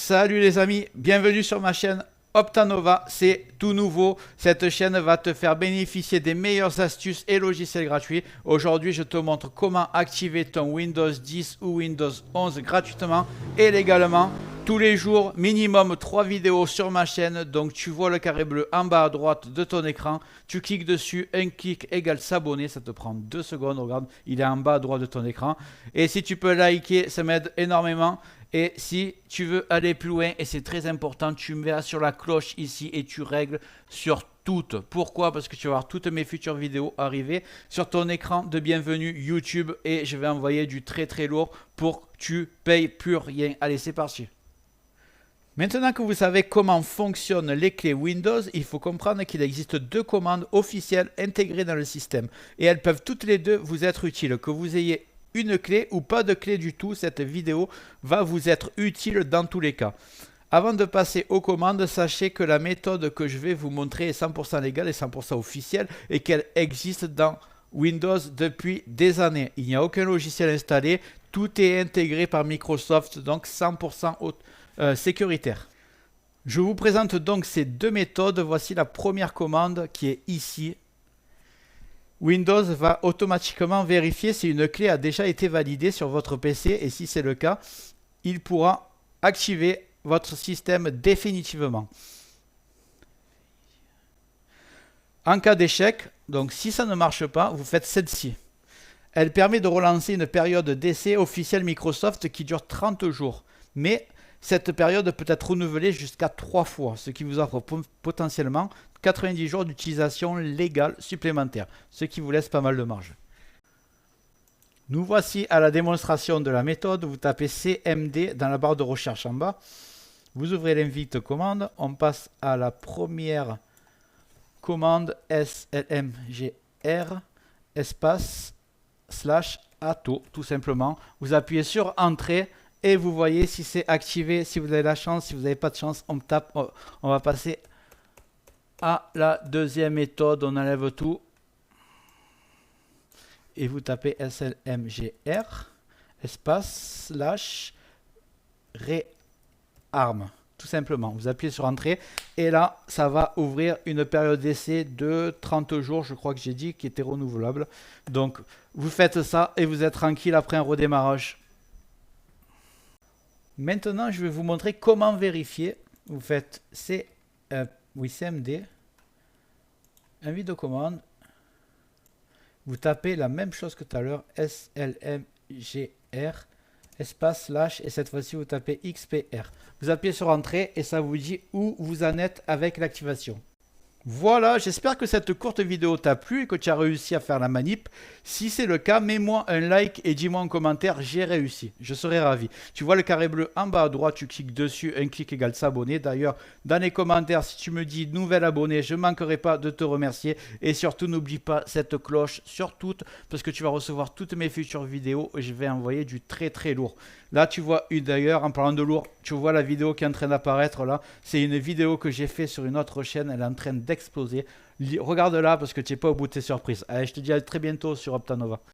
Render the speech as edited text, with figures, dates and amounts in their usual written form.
Salut les amis, bienvenue sur ma chaîne Optanova, c'est tout nouveau. Cette chaîne va te faire bénéficier des meilleures astuces et logiciels gratuits. Aujourd'hui, je te montre comment activer ton Windows 10 ou Windows 11 gratuitement et légalement. Tous les jours, minimum 3 vidéos sur ma chaîne. Donc tu vois le carré bleu en bas à droite de ton écran. Tu cliques dessus, un clic égale s'abonner. Ça te prend 2 secondes, regarde, il est en bas à droite de ton écran. Et si tu peux liker, ça m'aide énormément. Et si tu veux aller plus loin, et c'est très important, tu me verras sur la cloche ici et tu règles sur toutes. Pourquoi? Parce que tu vas voir toutes mes futures vidéos arriver sur ton écran de bienvenue YouTube et je vais envoyer du très lourd pour que tu payes plus rien. Allez, c'est parti. Maintenant que vous savez comment fonctionnent les clés Windows, il faut comprendre qu'il existe 2 commandes officielles intégrées dans le système. Et elles peuvent toutes les deux vous être utiles. Que vous ayez une clé ou pas de clé du tout, cette vidéo va vous être utile dans tous les cas. Avant de passer aux commandes, sachez que la méthode que je vais vous montrer est 100% légale et 100% officielle et qu'elle existe dans Windows depuis des années. Il n'y a aucun logiciel installé, tout est intégré par Microsoft, donc 100% sécuritaire. Je vous présente donc ces 2 méthodes. Voici la première commande qui est ici. Windows va automatiquement vérifier si une clé a déjà été validée sur votre PC et si c'est le cas, il pourra activer votre système définitivement. En cas d'échec, donc si ça ne marche pas, vous faites celle-ci. Elle permet de relancer une période d'essai officielle Microsoft qui dure 30 jours. Mais cette période peut être renouvelée jusqu'à 3 fois, ce qui vous offre potentiellement 90 jours d'utilisation légale supplémentaire, ce qui vous laisse pas mal de marge. Nous voici à la démonstration de la méthode. Vous tapez CMD dans la barre de recherche en bas. Vous ouvrez l'invite commande. On passe à la première commande slmgr espace / atto tout simplement. Vous appuyez sur entrée. Et vous voyez si c'est activé, si vous avez la chance, si vous n'avez pas de chance, on tape, on va passer à la deuxième méthode, on enlève tout. Et vous tapez slmgr, espace, / rearm, tout simplement. Vous appuyez sur entrée et là, ça va ouvrir une période d'essai de 30 jours, je crois que j'ai dit, qui était renouvelable. Donc, vous faites ça et vous êtes tranquille après un redémarrage. Maintenant, je vais vous montrer comment vérifier. Vous faites CMD, invite de commande. Vous tapez la même chose que tout à l'heure, slmgr, espace / et cette fois-ci vous tapez XPR. Vous appuyez sur entrée et ça vous dit où vous en êtes avec l'activation. Voilà, j'espère que cette courte vidéo t'a plu et que tu as réussi à faire la manip. Si c'est le cas, mets-moi un like et dis-moi en commentaire, j'ai réussi. Je serai ravi. Tu vois le carré bleu en bas à droite, tu cliques dessus, un clic égale s'abonner. D'ailleurs, dans les commentaires, si tu me dis nouvel abonné, je ne manquerai pas de te remercier. Et surtout, n'oublie pas cette cloche sur toutes, parce que tu vas recevoir toutes mes futures vidéos et je vais envoyer du très lourd. Là, tu vois, d'ailleurs, en parlant de lourd, tu vois la vidéo qui est en train d'apparaître là. C'est une vidéo que j'ai fait sur une autre chaîne. Elle est en train d'exploser. Regarde là parce que tu n'es pas au bout de tes surprises. Allez, je te dis à très bientôt sur Optanova.